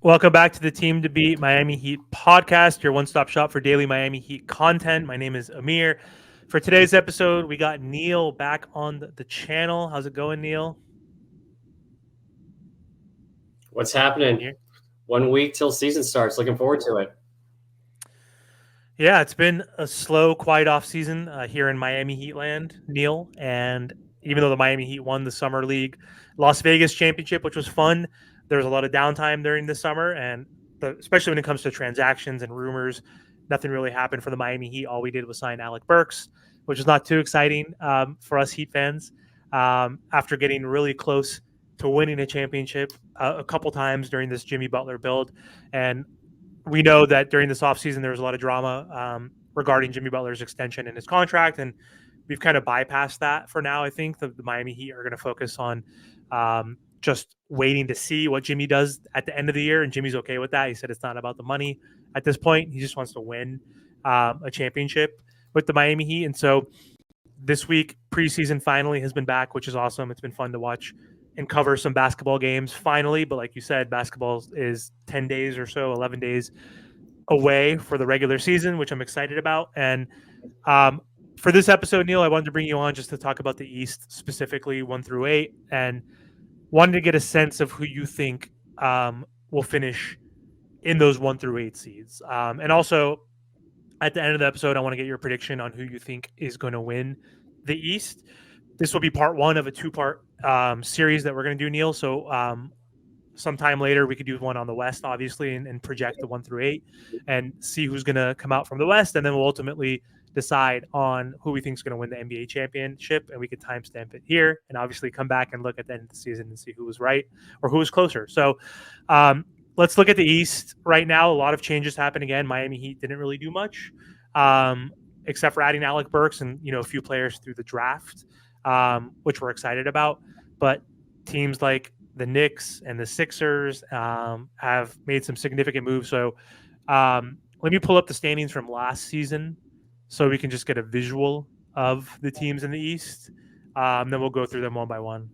Welcome back to the Team to Beat Miami Heat podcast, your one-stop shop for daily Miami Heat content. My name is Amir. For today's episode, we got Neil back on the channel. How's it going, Neil? What's happening? 1 week till season starts. Looking forward to it. Yeah, it's been a slow, quiet off season here in Miami Heat land, Neil. And even though the Miami Heat won the Summer League Las Vegas championship, which was fun, there was a lot of downtime during the summer. And especially when it comes to transactions and rumors, nothing really happened for the Miami Heat. All we did was sign Alec Burks, which is not too exciting for us Heat fans. After getting really close to winning a championship a couple times during this Jimmy Butler build. And we know that during this offseason, there was a lot of drama regarding Jimmy Butler's extension and his contract, and we've kind of bypassed that for now. I think the Miami Heat are going to focus on just waiting to see what Jimmy does at the end of the year, and Jimmy's okay with that. He said it's not about the money at this point. He just wants to win a championship with the Miami Heat. And so this week, preseason finally has been back, which is awesome. It's been fun to watch and cover some basketball games finally. But like you said, basketball is 10 days or so, 11 days away for the regular season, which I'm excited about. And for this episode, Neil, I wanted to bring you on just to talk about the East, specifically 1 through 8, and wanted to get a sense of who you think will finish in those 1 through 8 seeds. And also, at the end of the episode, I want to get your prediction on who you think is going to win the East. This will be part 1 of a 2-part series that we're going to do, Neil. So sometime later, we could do one on the West, obviously, and project the 1 through 8 and see who's going to come out from the West. And then we'll ultimately decide on who we think is going to win the NBA championship. And we could timestamp it here and obviously come back and look at the end of the season and see who was right or who was closer. So let's look at the East right now. A lot of changes happen again. Miami Heat didn't really do much except for adding Alec Burks and, a few players through the draft, which we're excited about. But teams like the Knicks and the Sixers have made some significant moves. So let me pull up the standings from last season so we can just get a visual of the teams in the East. Then we'll go through them one by one.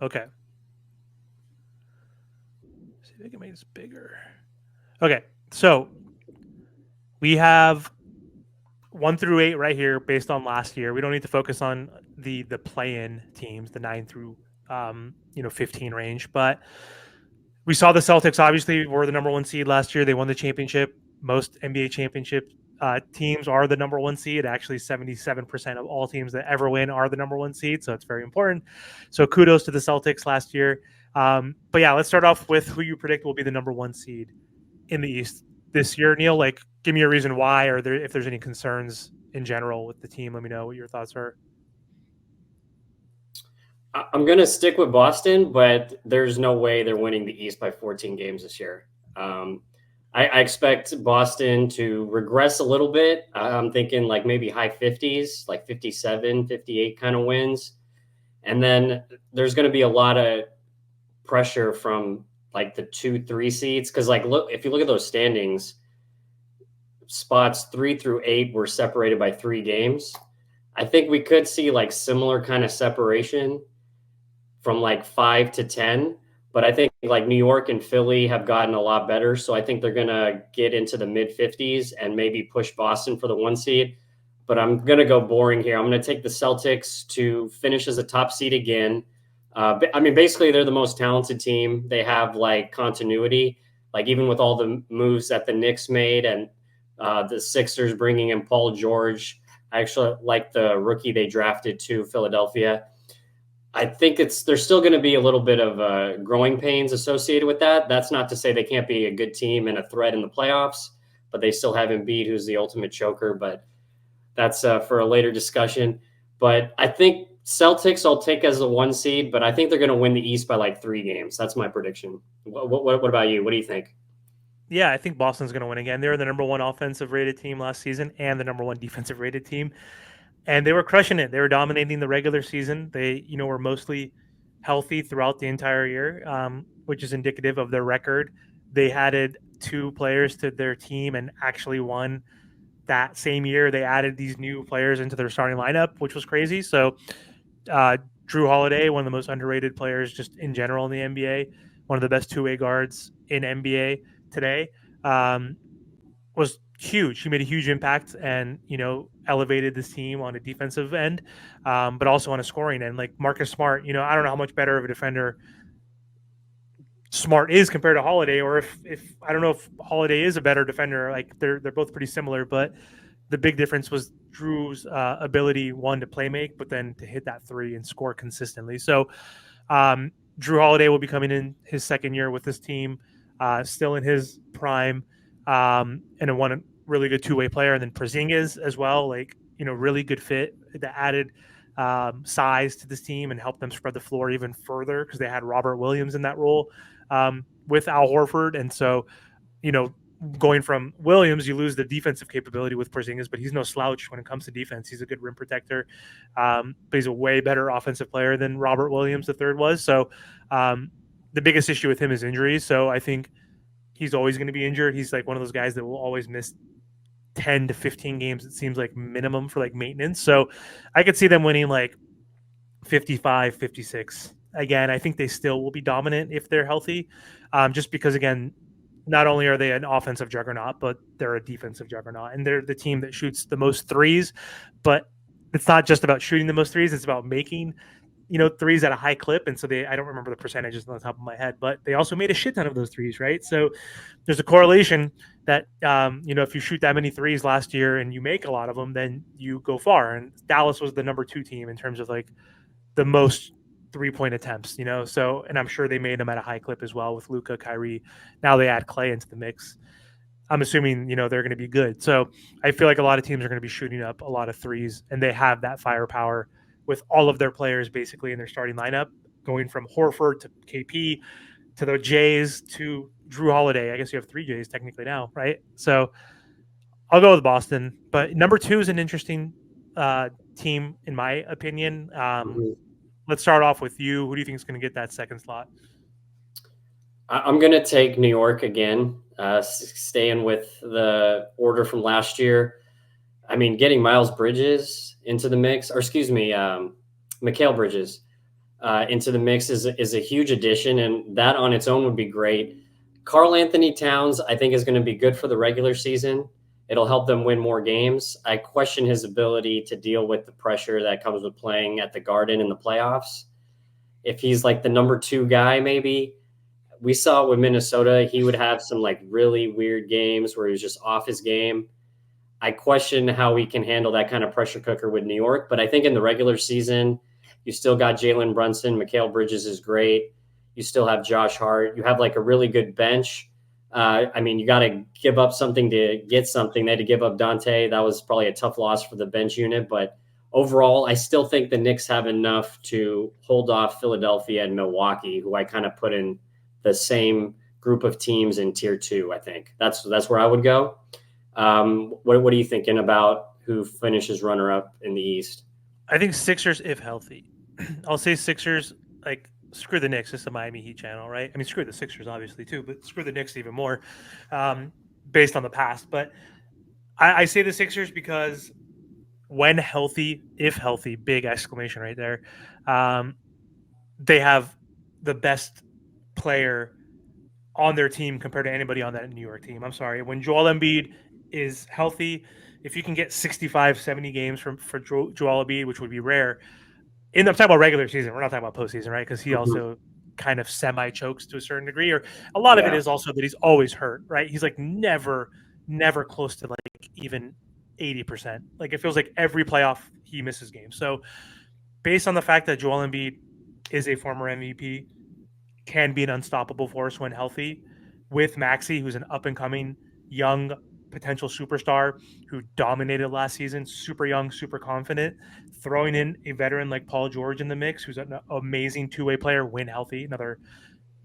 Okay. See if I can make this bigger. Okay, so we have 1 through 8 right here based on last year. We don't need to focus on the play-in teams, the 9 through 15 range. But we saw the Celtics obviously were the number 1 seed last year. They won the championship. Most NBA championship teams are the number 1 seed. Actually, 77% of all teams that ever win are the number 1 seed. So it's very important. So kudos to the Celtics last year. But yeah, let's start off with who you predict will be the number 1 seed in the East this year, Neil. Like, give me a reason why, or if there's any concerns in general with the team. Let me know what your thoughts are. I'm going to stick with Boston, but there's no way they're winning the East by 14 games this year. I expect Boston to regress a little bit. I'm thinking like maybe high 50s, like 57, 58 kind of wins. And then there's going to be a lot of pressure from like the 2-3 seeds. Cause like, look, if you look at those standings, spots 3 through 8 were separated by 3 games. I think we could see like similar kind of separation from like 5 to 10. But I think like New York and Philly have gotten a lot better. So I think they're going to get into the mid 50s and maybe push Boston for the 1 seed. But I'm going to go boring here. I'm going to take the Celtics to finish as a top seed again. I mean, basically, they're the most talented team. They have like continuity, like even with all the moves that the Knicks made and the Sixers bringing in Paul George. I actually like the rookie they drafted to Philadelphia. I think there's still going to be a little bit of growing pains associated with that. That's not to say they can't be a good team and a threat in the playoffs, but they still have Embiid, who's the ultimate choker. But that's for a later discussion. But I think Celtics I'll take as a 1 seed, but I think they're going to win the East by like 3 games. That's my prediction. What about you? What do you think? Yeah, I think Boston's going to win again. They were the number 1 offensive rated team last season and the number 1 defensive rated team. And they were crushing it. They were dominating the regular season. They, were mostly healthy throughout the entire year, which is indicative of their record. They added 2 players to their team and actually won that same year. They added these new players into their starting lineup, which was crazy. So Drew Holiday, one of the most underrated players just in general in the NBA, one of the best two-way guards in NBA today, was huge. He made a huge impact and, elevated this team on a defensive end, but also on a scoring end. Like Marcus Smart, I don't know how much better of a defender Smart is compared to Holiday, or if I don't know if Holiday is a better defender. Like they're both pretty similar, but the big difference was Drew's ability, one, to play make, but then to hit that three and score consistently. So Drew Holiday will be coming in his second year with this team, still in his prime, and a one really good two-way player. And then Porzingis as well, really good fit that added size to this team and helped them spread the floor even further because they had Robert Williams in that role with Al Horford. And so, going from Williams, you lose the defensive capability with Porzingis, but he's no slouch when it comes to defense. He's a good rim protector, but he's a way better offensive player than Robert Williams, the third, was. So the biggest issue with him is injuries. So I think he's always going to be injured. He's like one of those guys that will always miss 10 to 15 games, it seems like, minimum for like maintenance. So I could see them winning like 55, 56. Again, I think they still will be dominant if they're healthy, just because, again, not only are they an offensive juggernaut, but they're a defensive juggernaut, and they're the team that shoots the most threes. But it's not just about shooting the most threes; it's about making, threes at a high clip. And so I don't remember the percentages on the top of my head, but they also made a shit ton of those threes, right? So there's a correlation that, if you shoot that many threes last year and you make a lot of them, then you go far. And Dallas was the number 2 team in terms of like the most 3-point attempts, so, and I'm sure they made them at a high clip as well with Luka, Kyrie. Now they add Clay into the mix. I'm assuming, they're going to be good. So I feel like a lot of teams are going to be shooting up a lot of threes, and they have that firepower with all of their players basically in their starting lineup, going from Horford to KP to the Jays to Drew Holiday. I guess you have 3 Jays technically now, right? So I'll go with Boston, but number 2 is an interesting team in my opinion. Let's start off with you. Who do you think is going to get that second slot? I'm going to take New York again, staying with the order from last year. I mean, getting Miles Bridges into the mix, or excuse me, Mikal Bridges into the mix is a huge addition, and that on its own would be great. Karl Anthony Towns, I think, is going to be good for the regular season. It'll help them win more games. I question his ability to deal with the pressure that comes with playing at the Garden in the playoffs. If he's like the number 2 guy, maybe. We saw with Minnesota, he would have some like really weird games where he was just off his game. I question how he can handle that kind of pressure cooker with New York. But I think in the regular season, you still got Jalen Brunson. Mikal Bridges is great. You still have Josh Hart. You have like a really good bench. I mean, you got to give up something to get something. They had to give up Dante. That was probably a tough loss for the bench unit. But overall, I still think the Knicks have enough to hold off Philadelphia and Milwaukee, who I kind of put in the same group of teams in tier 2. I think that's where I would go. What are you thinking about who finishes runner up in the East? I think Sixers if healthy. I'll say Sixers, like, screw the Knicks. It's the Miami Heat channel, right? I mean, screw the Sixers obviously too, but screw the Knicks even more, based on the past. But I say the Sixers because when healthy, if healthy, big exclamation right there, they have the best player on their team compared to anybody on that New York team. I'm sorry. When Joel Embiid is healthy, if you can get 65, 70 games for Joel Embiid, which would be rare, I'm talking about regular season. We're not talking about postseason, right? Because he also kind of semi-chokes to a certain degree, or a lot of it is also that he's always hurt, right? He's like never close to like even 80%. Like it feels like every playoff he misses games. So based on the fact that Joel Embiid is a former MVP, can be an unstoppable force when healthy, with Maxey, who's an up-and-coming young potential superstar who dominated last season, super young, super confident, throwing in a veteran like Paul George in the mix, who's an amazing two-way player when healthy. Another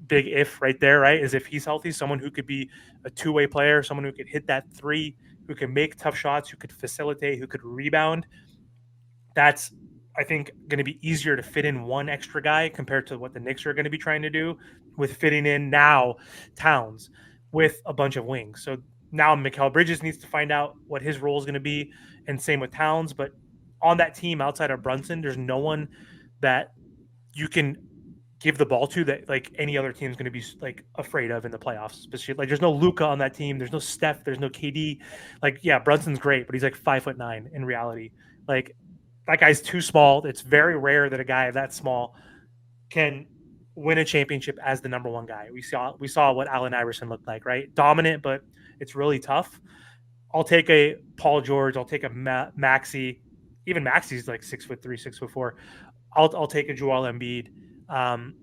big if right there, right, is if he's healthy, someone who could be a two-way player, someone who could hit that three, who can make tough shots, who could facilitate, who could rebound. That's, I think, going to be easier to fit in one extra guy compared to what the Knicks are going to be trying to do with fitting in now Towns with a bunch of wings. So now Mikal Bridges needs to find out what his role is going to be, and same with Towns. But on that team outside of Brunson, there's no one that you can give the ball to that like any other team's going to be like afraid of in the playoffs. Especially like there's no Luka on that team, there's no Steph, there's no KD. Like yeah, Brunson's great, but he's like 5'9" in reality. Like that guy's too small. It's very rare that a guy that small can win a championship as the number one guy. We saw what Allen Iverson looked like, right? Dominant, but it's really tough. I'll take a Paul George. I'll take a Maxi. Even Maxi's like 6'3", 6'4". I'll take a Joel Embiid, um,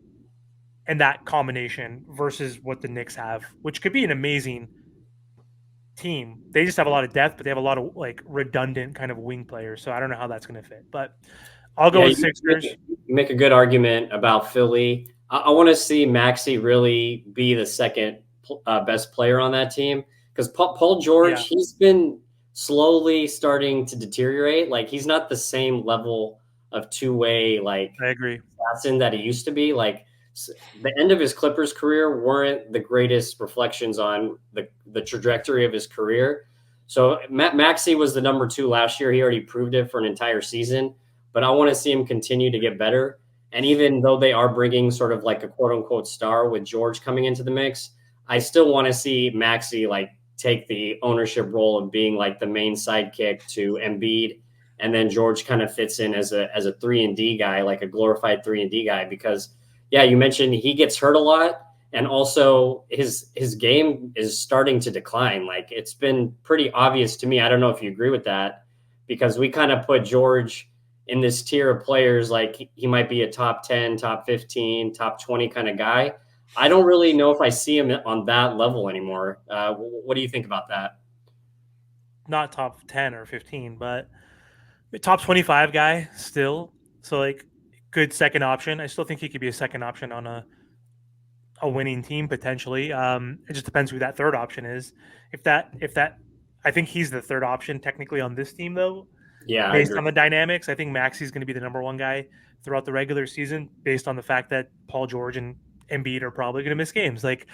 and that combination versus what the Knicks have, which could be an amazing team. They just have a lot of depth, but they have a lot of like redundant kind of wing players. So I don't know how that's going to fit. But I'll go Yeah, with Sixers. you make a good argument about Philly. I want to see Maxi really be the second best player on that team because Paul George, Yeah, he's been slowly starting to deteriorate. Like he's not the same level of two-way like I agree. assassin that he used to be. Like the end of his Clippers career weren't the greatest reflections on the trajectory of his career. So Maxi was the number 2 last year. He already proved it for an entire season, but I want to see him continue to get better. And even though they are bringing sort of like a quote unquote star with George coming into the mix, I still want to see Maxi like take the ownership role of being like the main sidekick to Embiid, and then George kind of fits in as a 3-and-D guy, like a glorified 3-and-D guy. Because yeah, you mentioned he gets hurt a lot, and also his game is starting to decline. Like it's been pretty obvious to me. I don't know if you agree with that, because we kind of put George in this tier of players like he might be a top 10, top 15, top 20 kind of guy. I don't really know if I see him on that level anymore. What do you think about that? Not top 10 or 15, but top 25 guy still. So like good second option. I still think he could be a second option on a winning team potentially. It just depends who that third option is. If that I think he's the third option technically on this team though, Yeah, I based agree. on the dynamics. I think Maxi's going to be the number one guy throughout the regular season based on the fact that Paul George and Embiid are probably going to miss games. Like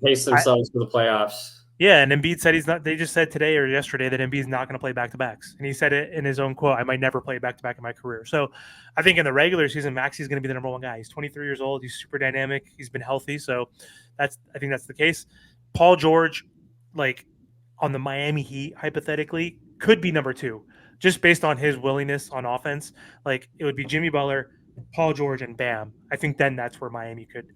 Pace I, themselves for the playoffs. yeah, and Embiid said he's not. They just said today or yesterday that Embiid's not going to play back to backs, and he said it in his own quote. I might never play back to back in my career. So, I think in the regular season, Maxi's going to be the number one guy. He's 23 years old. He's super dynamic. He's been healthy, so I think that's the case. Paul George, like on the Miami Heat, hypothetically, could be number 2, just based on his willingness on offense. Like it would be Jimmy Butler, Paul George, and Bam. I think then that's where Miami could.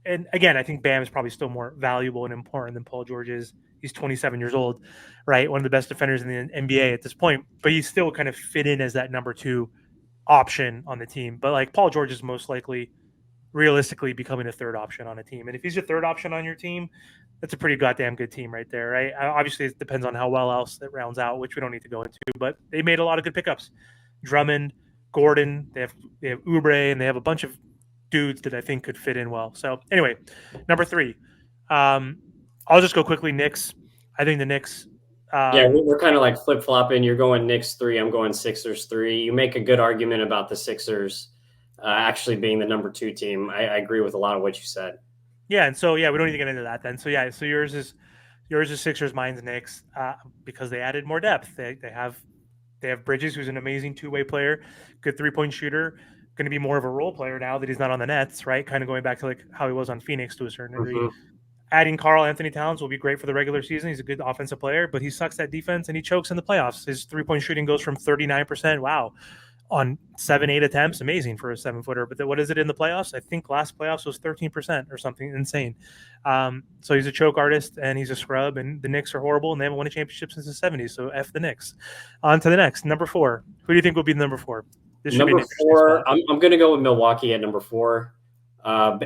And again, I think Bam is probably still more valuable and important than Paul George is. He's 27 years old, right? One of the best defenders in the NBA at this point, but he's still kind of fit in as that number 2 option on the team. But like Paul George is most likely realistically becoming a third option on a team. And if he's your third option on your team, that's a pretty goddamn good team right there, right? Obviously, it depends on how well else it rounds out, which we don't need to go into. But they made a lot of good pickups. Drummond, Gordon, they have Oubre, and they have a bunch of dudes that I think could fit in well. So anyway, number 3, I'll just go quickly. Knicks. I think the Knicks. Yeah, we're kind of like flip flopping. You're going Knicks 3. I'm going Sixers 3. You make a good argument about the Sixers actually being the number 2 team. I agree with a lot of what you said. Yeah, and so yeah, we don't need to get into that then. So yeah, so yours is Sixers, mine's Knicks, because they added more depth. They have Bridges, who's an amazing 2-way player, good 3-point shooter, going to be more of a role player now that he's not on the Nets, right? Kind of going back to like how he was on Phoenix to a certain degree. Mm-hmm. Adding Carl Anthony Towns will be great for the regular season. He's a good offensive player, but he sucks at defense and he chokes in the playoffs. His 3-point shooting goes from 39%. Wow. On 7-8 attempts, amazing for a 7-footer. But what is it in the playoffs? I think last playoffs was 13% or something insane. So he's a choke artist and he's a scrub. And the Knicks are horrible and they haven't won a championship since the 70s. So F the Knicks. On to the next, number 4. Who do you think will be the number 4? This should be an Number interesting 4, spot. I'm going to go with Milwaukee at number 4.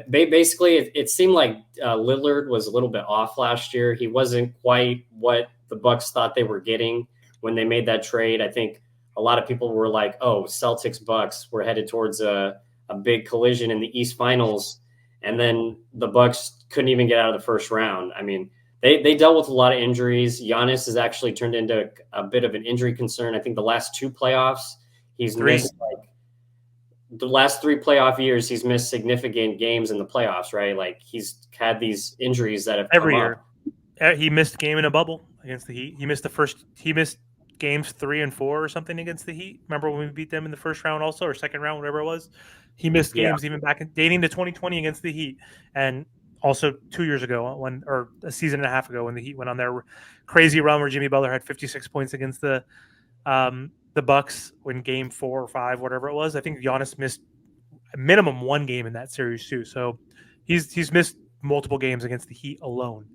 Basically, it seemed like Lillard was a little bit off last year. He wasn't quite what the Bucks thought they were getting when they made that trade. I think a lot of people were like, "Oh, Celtics Bucks, we're headed towards a big collision in the East Finals," and then the Bucks couldn't even get out of the first round. I mean, they dealt with a lot of injuries. Giannis has actually turned into a bit of an injury concern. I think the last 2 playoffs he's 3. missed like the last 3 playoff years, he's missed significant games in the playoffs, right? Like he's had these injuries that have Every come year. up. He missed a game in a bubble against the Heat. He missed games 3 and 4 or something against the Heat. Remember when we beat them in the first round also, or second round, whatever it was? He missed Yeah. games even back in dating to 2020 against the Heat, and also 2 years ago or a season and a half ago when the Heat went on their crazy run where Jimmy Butler had 56 points against the Bucks in Game 4 or 5, whatever it was. I think Giannis missed a minimum one game in that series too. So he's missed multiple games against the Heat alone.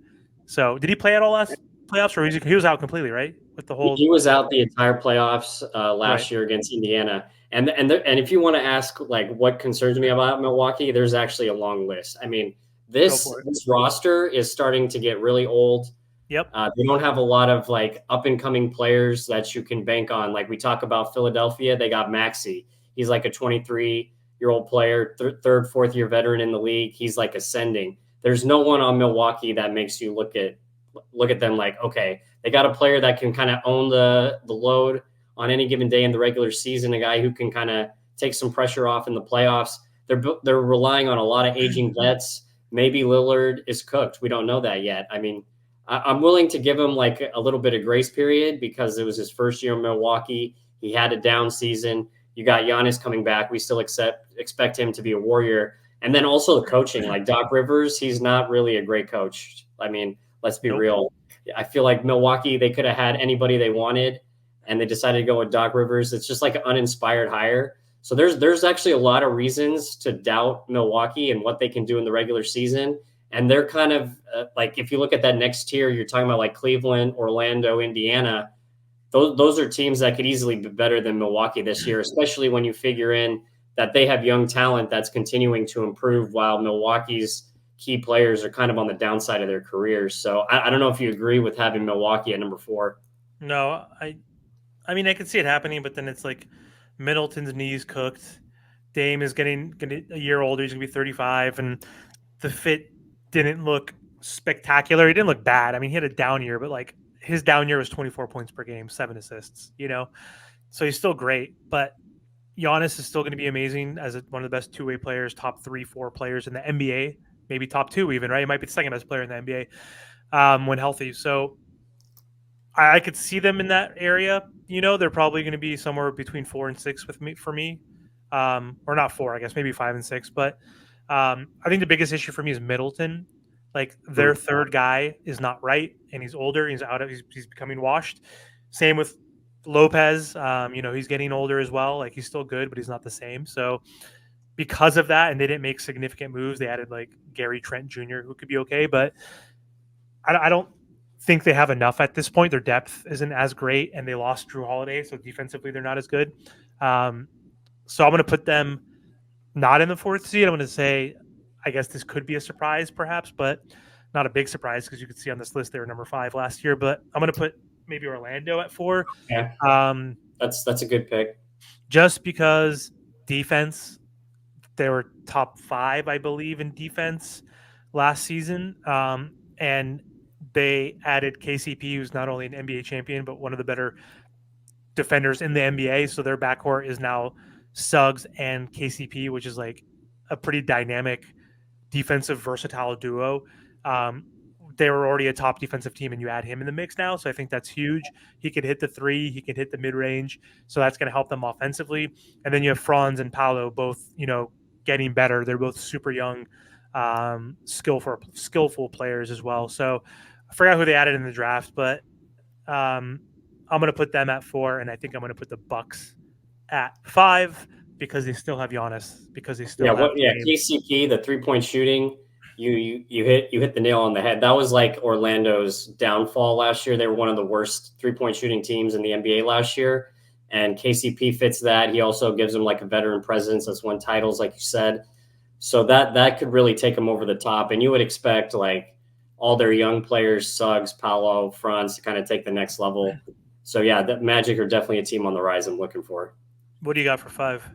So did he play at all last playoffs, or he was out completely, right? With the whole He was out the entire playoffs right. last year against Indiana. And if you want to ask like what concerns me about Milwaukee, there's actually a long list. I mean, Go this for it. this roster is starting to get really old. Yep. They don't have a lot of like up and coming players that you can bank on. Like we talk about Philadelphia, they got Maxey. He's like a 23-year-old player, third, fourth year veteran in the league. He's like ascending. There's no one on Milwaukee that makes you look at them like, okay, they got a player that can kind of own the load on any given day in the regular season, a guy who can kind of take some pressure off in the playoffs. They're relying on a lot of aging vets. Maybe Lillard is cooked. We don't know that yet. I mean, I'm willing to give him like a little bit of grace period because it was his first year in Milwaukee. He had a down season. You got Giannis coming back. We still expect him to be a warrior. And then also the coaching, like Doc Rivers, he's not really a great coach. I mean, let's be real. I feel like Milwaukee, they could have had anybody they wanted, and they decided to go with Doc Rivers. It's just like an uninspired hire. So there's actually a lot of reasons to doubt Milwaukee and what they can do in the regular season. And they're kind of like, if you look at that next tier, you're talking about like Cleveland, Orlando, Indiana. Those are teams that could easily be better than Milwaukee this year, especially when you figure in that they have young talent that's continuing to improve while Milwaukee's key players are kind of on the downside of their careers. So I don't know if you agree with having Milwaukee at number 4. No, I mean I can see it happening, but then it's like Middleton's knees cooked. Dame is getting a year older. He's gonna be 35, and the fit didn't look spectacular. He didn't look bad. I mean, he had a down year, but like his down year was 24 points per game, 7 assists. So he's still great, but Giannis is still going to be amazing as one of the best two-way players, top 3, 4 players in the NBA, maybe top 2 even, right? He might be the second best player in the NBA when healthy. So I could see them in that area. They're probably going to be somewhere between 4 and 6 for me, or not 4, I guess, maybe 5 and 6. But I think the biggest issue for me is Middleton. Like their third guy is not right, and he's older. He's becoming washed. Same with Lopez. He's getting older as well. Like he's still good, but he's not the same. So because of that, and they didn't make significant moves, they added like Gary Trent Jr., who could be okay, but I don't think they have enough at this point. Their depth isn't as great, and they lost Drew Holiday, so defensively they're not as good. So I'm going to put them not in the 4th seed. I'm going to say, I guess this could be a surprise, perhaps, but not a big surprise because you could see on this list they were number 5 last year. But I'm going to put maybe Orlando at 4. Yeah, that's a good pick. Just because defense, they were top 5, I believe, in defense last season, and they added KCP, who's not only an NBA champion but one of the better defenders in the NBA. So their backcourt is now Suggs and KCP, which is like a pretty dynamic defensive versatile duo. They were already a top defensive team, and you add him in the mix now. So I think that's huge. He can hit the 3, he can hit the mid range. So that's going to help them offensively. And then you have Franz and Paolo both, getting better. They're both super young, skillful players as well. So I forgot who they added in the draft, but I'm going to put them at 4, and I think I'm going to put the Bucks at 5 because they still have Giannis. Because they still have KCP, the 3-point shooting. You hit the nail on the head. That was like Orlando's downfall last year. They were one of the worst 3-point shooting teams in the NBA last year, and KCP fits that. He also gives them like a veteran presence. That's won titles, like you said. So that could really take them over the top. And you would expect like all their young players, Suggs, Paolo, Franz, to kind of take the next level. So yeah, that Magic are definitely a team on the rise I'm looking for. What do you got for 5?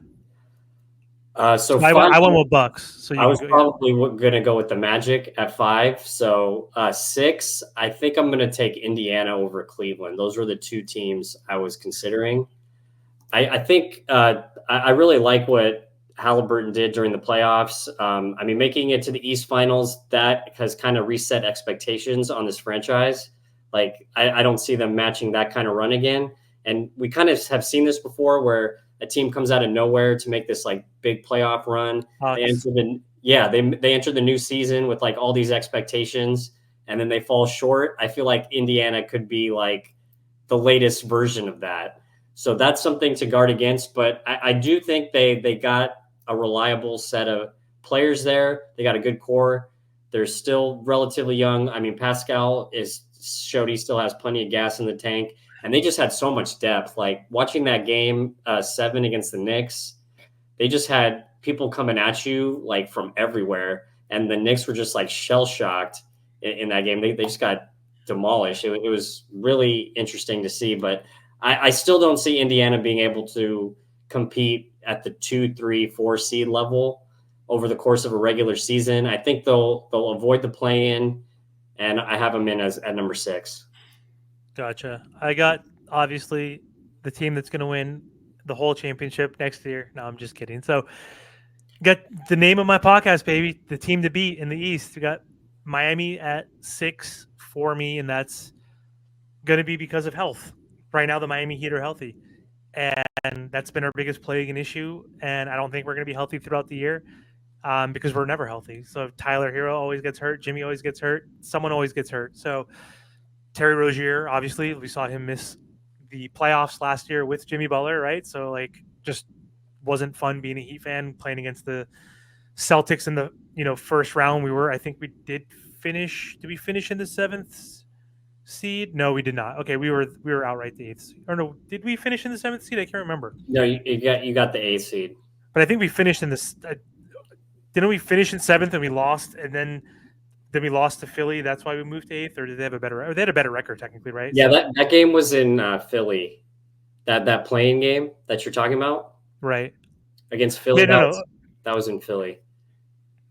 So I went with Bucks. So I was probably going to go with the Magic at 5. So 6, I think I'm going to take Indiana over Cleveland. Those were the 2 teams I was considering. I think I really like what Halliburton did during the playoffs. I mean, making it to the East Finals, that has kind of reset expectations on this franchise. Like, I don't see them matching that kind of run again. And we kind of have seen this before where a team comes out of nowhere to make this like big playoff run. They Hawks. enter they enter the new season with like all these expectations, and then they fall short. I feel like Indiana could be like the latest version of that. So that's something to guard against. But I do think they got a reliable set of players there. They got a good core. They're still relatively young. I mean, Pascal is showed he still has plenty of gas in the tank, and they just had so much depth. Like watching that game 7 against the Knicks, they just had people coming at you like from everywhere, and the Knicks were just like shell shocked in that game. They just got demolished. It was really interesting to see, but I still don't see Indiana being able to compete at the 2, 3, 4 seed level over the course of a regular season. I think they'll avoid the play-in, and I have them in as at number 6. Gotcha. I got obviously the team that's going to win the whole championship next year. No, I'm just kidding. So, got the name of my podcast, baby. The team to beat in the East. We got Miami at 6 for me, and that's going to be because of health. Right now, the Miami Heat are healthy, and that's been our biggest plague and issue. And I don't think we're going to be healthy throughout the year because we're never healthy. So Tyler Hero always gets hurt. Jimmy always gets hurt. Someone always gets hurt. So Terry Rozier, obviously, we saw him miss the playoffs last year with Jimmy Butler, right? So like, just wasn't fun being a Heat fan playing against the Celtics in the first round. I think we did finish. Did we finish in the 7th seed? No, we did not. Okay, we were outright the 8th seed. Or no, did we finish in the 7th seed? I can't remember. No, you got the 8th seed. But I think we finished in this. Didn't we finish in 7th and we lost, and then we lost to Philly? That's why we moved to 8th, or did they have a better? Or they had a better record technically, right? Yeah, that game was in Philly. That playing game that you're talking about, right, against Philly. Yeah, no. That was in Philly.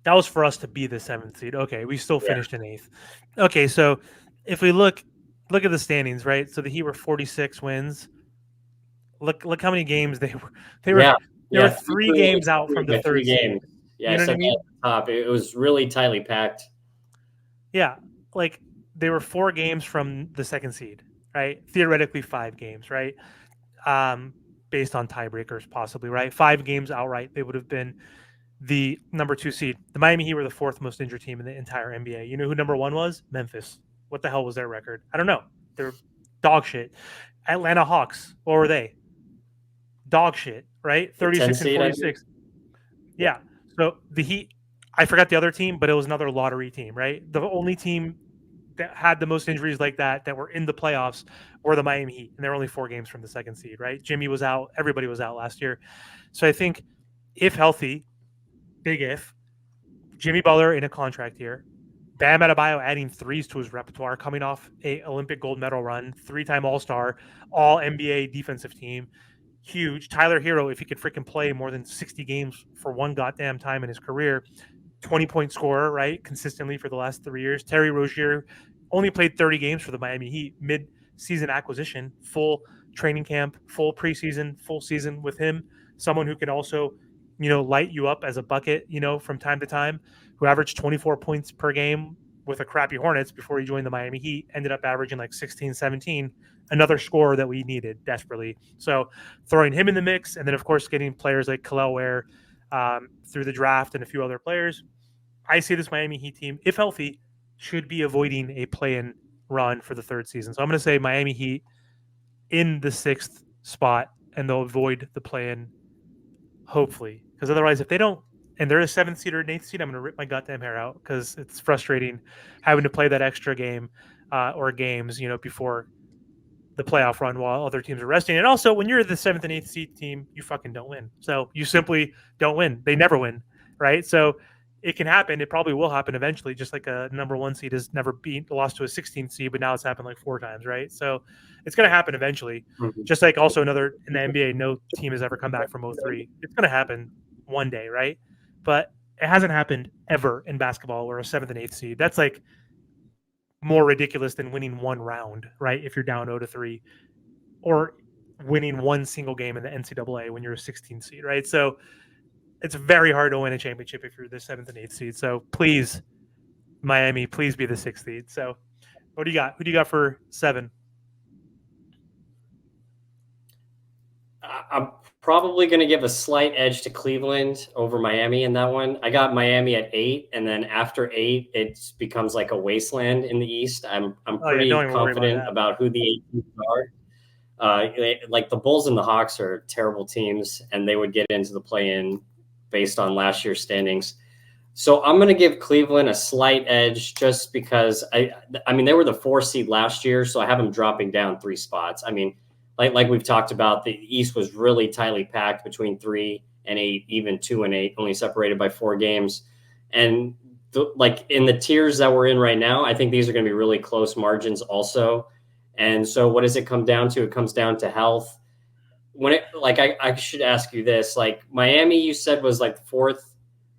That was for us to be the 7th seed. Okay, we still finished in 8th. Okay, so if we look at the standings, right? So the Heat were 46 wins. Look how many games they were. They were 3 games out from the 3rd seed. Yeah, you know what I mean? At the top, it was really tightly packed. Yeah, like they were 4 games from the 2nd seed, right? Theoretically 5 games, right? Based on tiebreakers, possibly, right? 5 games outright, they would have been the number 2 seed. The Miami Heat were the 4th most injured team in the entire NBA. You know who number 1 was? Memphis. What the hell was their record? I don't know. They're dog shit. Atlanta Hawks. What were they? Dog shit, right? 36 and 46. Yeah. So the Heat, I forgot the other team, but it was another lottery team, right? The only team that had the most injuries like that were in the playoffs were the Miami Heat, and they're only 4 games from the 2nd seed, right? Jimmy was out. Everybody was out last year. So I think if healthy, big if, Jimmy Butler in a contract year, Bam Adebayo adding threes to his repertoire, coming off a Olympic gold medal run, 3-time All-Star, all NBA defensive team, huge. Tyler Hero, if he could freaking play more than 60 games for one goddamn time in his career, 20-point scorer, right, consistently for the last 3 years. Terry Rozier only played 30 games for the Miami Heat, mid-season acquisition, full training camp, full preseason, full season with him, someone who can also light you up as a bucket, from time to time, who averaged 24 points per game with a crappy Hornets before he joined the Miami Heat, ended up averaging like 16, 17, another scorer that we needed desperately. So throwing him in the mix, and then, of course, getting players like Kel'el Ware through the draft and a few other players, I see this Miami Heat team, if healthy, should be avoiding a play-in run for the 3rd season. So I'm going to say Miami Heat in the 6th spot, and they'll avoid the play-in, hopefully. Because otherwise, if they don't, and they're a 7th seed or an 8th seed, I'm going to rip my goddamn hair out because it's frustrating having to play that extra game or games, before the playoff run while other teams are resting. And also, when you're the 7th and 8th seed team, you fucking don't win. So you simply don't win. They never win, right? So it can happen. It probably will happen eventually, just like a number 1 seed has never lost to a 16th seed, but now it's happened like 4 times, right? So it's going to happen eventually. Mm-hmm. Just like also another in the NBA, no team has ever come back from 0-3. It's going to happen one day, right? But it hasn't happened ever in basketball where a 7th and 8th seed. That's like more ridiculous than winning 1 round, right? If you're down 0-3, or winning 1 single game in the NCAA when you're a 16th seed, right? So it's very hard to win a championship if you're the 7th and 8th seed. So please, Miami, please be the 6th seed. So what do you got? Who do you got for 7? Probably going to give a slight edge to Cleveland over Miami in that one. I got Miami at 8, and then after 8, it becomes like a wasteland in the East. I'm Oh yeah, don't pretty even worry about confident that. about who the 8 teams are. Like the Bulls and the Hawks are terrible teams, and they would get into the play-in based on last year's standings. So I'm going to give Cleveland a slight edge just because I mean they were the 4 seed last year, so I have them dropping down 3 spots. I mean, like we've talked about, the East was really tightly packed between 3 and 8, even 2 and 8, only separated by 4 games. And like in the tiers that we're in right now, I think these are going to be really close margins also. And so what does it come down to? It comes down to health. When it like I should ask you this, like Miami you said was like the 4th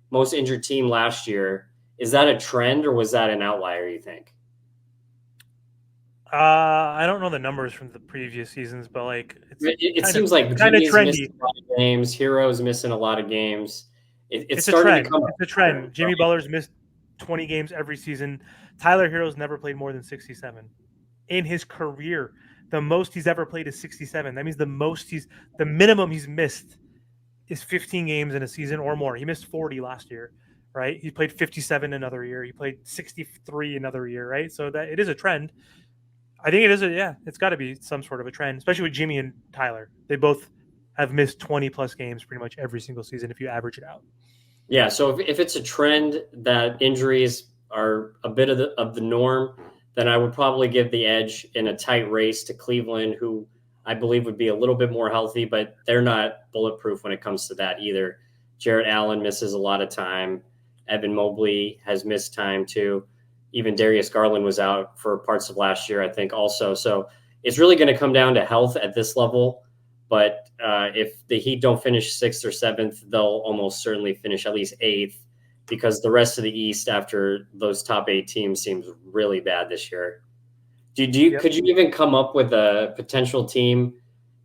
most injured team last year. Is that a trend or was that an outlier, you think? I don't know the numbers from the previous seasons, but like It seems like kind of Jimmy's missed trendy. a lot of games. Hero's missing a lot of games. It's It's a starting to trend. come up. It's a trend. Jimmy Butler's missed 20 games every season. Tyler Hero's never played more than 67 in his career. The most he's ever played is 67. That means the minimum he's missed is 15 games in a season or more. He missed 40 last year, right? He played 57 another year. He played 63 another year, right? So that it is a trend. I think it is it's got to be some sort of a trend, especially with Jimmy and Tyler. They both have missed 20 plus games pretty much every single season if you average it out. Yeah, so if it's a trend that injuries are a bit of the norm, then I would probably give the edge in a tight race to Cleveland, who I believe would be a little bit more healthy, but they're not bulletproof when it comes to that either. Jarrett Allen misses a lot of time. Evan Mobley has missed time too. Even Darius Garland was out for parts of last year, I think, also. So it's really going to come down to health at this level. But if the Heat don't finish 6th or 7th, they'll almost certainly finish at least 8th, because the rest of the East after those top 8 teams seems really bad this year. Yep. Could you even come up with a potential team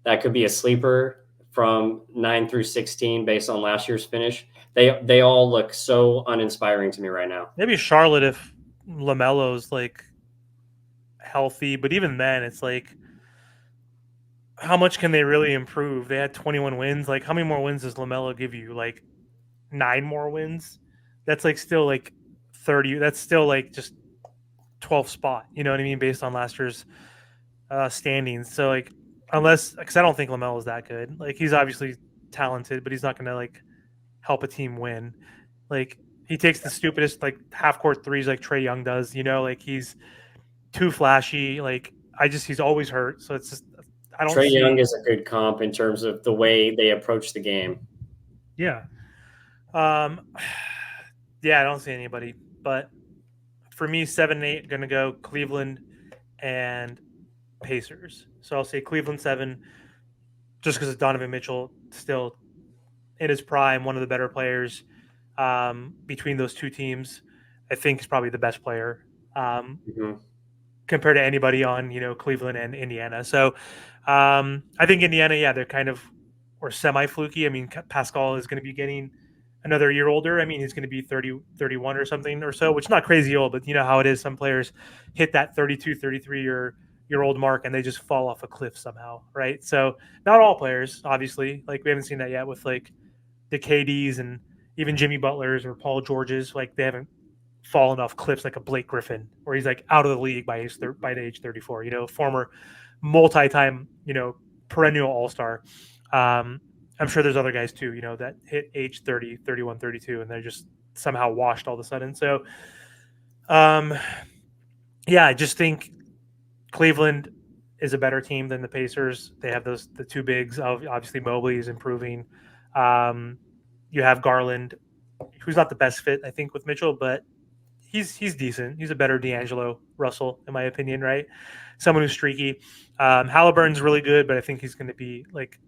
that could be a sleeper from 9 through 16 based on last year's finish? They all look so uninspiring to me right now. Maybe Charlotte if LaMelo's like healthy, but even then, it's like, how much can they really improve? They had 21 wins. Like, how many more wins does LaMelo give you? Like 9 more wins? That's like still like 30. That's still like just 12th spot. You know what I mean? Based on last year's standings. So like, because I don't think LaMelo is that good. Like, he's obviously talented, but he's not going to like help a team win. Like, he takes the stupidest like half court threes like Trae Young does. You know, like he's too flashy. Like, he's always hurt. So it's just I don't Trae Young see. is a good comp in terms of the way they approach the game. Yeah. Um, yeah, I don't see anybody. But for me, 7 and 8 going to go Cleveland and Pacers. So I'll say Cleveland 7, just because Donovan Mitchell still in his prime, one of the better players between those two teams. I think he's probably the best player Mm-hmm. compared to anybody on Cleveland and Indiana. So I think Indiana, yeah, they're kind of or semi fluky. I mean, Pascal is going to be getting another year older. I mean, he's going to be 30, 31 or something or so, which is not crazy old, but you know how it is. Some players hit that 32, 33 year old mark and they just fall off a cliff somehow, right? So not all players, obviously. Like we haven't seen that yet with like the KDs and even Jimmy Butlers or Paul Georges. Like they haven't fallen off cliffs like a Blake Griffin, where he's like out of the league by the age 34. Former multi-time perennial all-star. I'm sure there's other guys too, that hit age 30, 31, 32, and they're just somehow washed all of a sudden. So, yeah, I just think Cleveland is a better team than the Pacers. They have the two bigs. Obviously, Mobley is improving. You have Garland, who's not the best fit, I think, with Mitchell, but he's decent. He's a better D'Angelo Russell, in my opinion, right? Someone who's streaky. Halliburton's really good, but I think he's going to be like,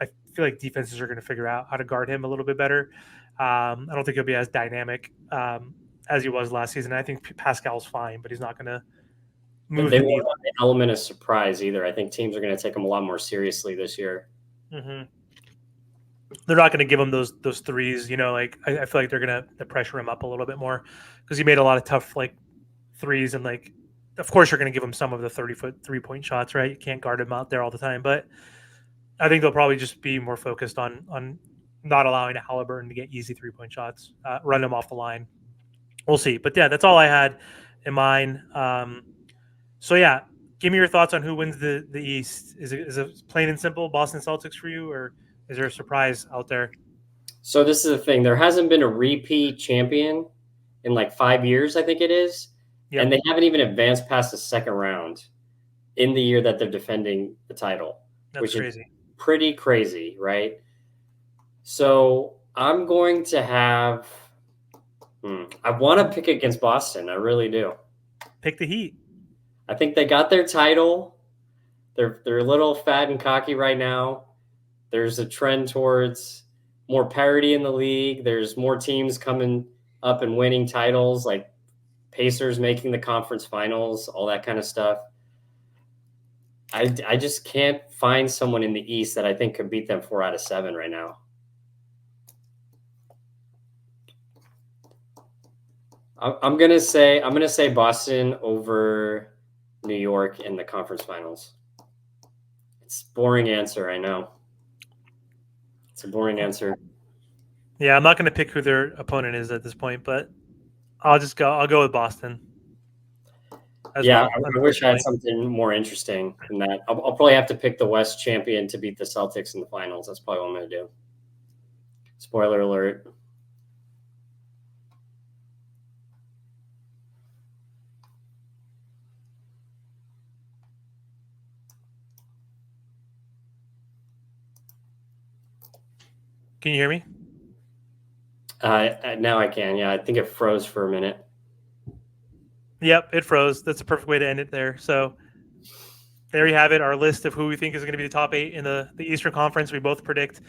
I feel like defenses are going to figure out how to guard him a little bit better. I don't think he'll be as dynamic as he was last season. I think Pascal's fine, but he's not going to move They the won't needle. have the element of surprise either. I think teams are going to take them a lot more seriously this year. Mm-hmm. They're not going to give him those threes. Like I feel like they're going to pressure him up a little bit more because he made a lot of tough like threes and like, of course you're going to give him some of the 30-foot 3-point shots, right? You can't guard him out there all the time, but I think they'll probably just be more focused on not allowing Halliburton to get easy 3-point shots, run them off the line. We'll see. But yeah, that's all I had in mind. So yeah, give me your thoughts on who wins the East. Is it plain and simple Boston Celtics for you, or is there a surprise out there? So this is the thing. There hasn't been a repeat champion in like 5 years, I think it is. Yep. And they haven't even advanced past the second round in the year that they're defending the title, That's which crazy. is pretty crazy, right? So I'm going to have. I want to pick against Boston. I really do. Pick the Heat. I think they got their title. They're a little fat and cocky right now. There's a trend towards more parity in the league. There's more teams coming up and winning titles, like Pacers making the conference finals, all that kind of stuff. I just can't find someone in the East that I think could beat them 4 out of 7 right now. I'm gonna say Boston over New York in the conference finals. It's a boring answer, I know. It's a boring answer. Yeah, I'm not going to pick who their opponent is at this point, but I'll go with Boston. Yeah, I wish I had something more interesting than that. I'll probably have to pick the West champion to beat the Celtics in the finals. That's probably what I'm going to do. Spoiler alert. Can you hear me? Now I can. Yeah, I think it froze for a minute. Yep, it froze. That's a perfect way to end it there. So there you have it, our list of who we think is going to be the top 8 in the Eastern Conference. We both predict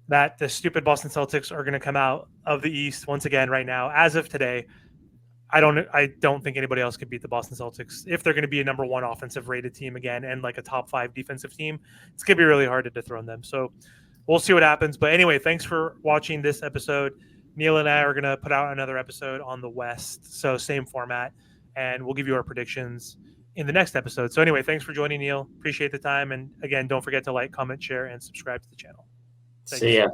that the stupid Boston Celtics are going to come out of the East once again right now. As of today, I don't think anybody else could beat the Boston Celtics. If they're going to be a number 1 offensive rated team again and like a top 5 defensive team, it's going to be really hard to dethrone them. So we'll see what happens. But anyway, thanks for watching this episode. Neil and I are going to put out another episode on the West. So same format, and we'll give you our predictions in the next episode. So anyway, thanks for joining, Neil. Appreciate the time. And again, don't forget to like, comment, share, and subscribe to the channel. Thanks. See ya.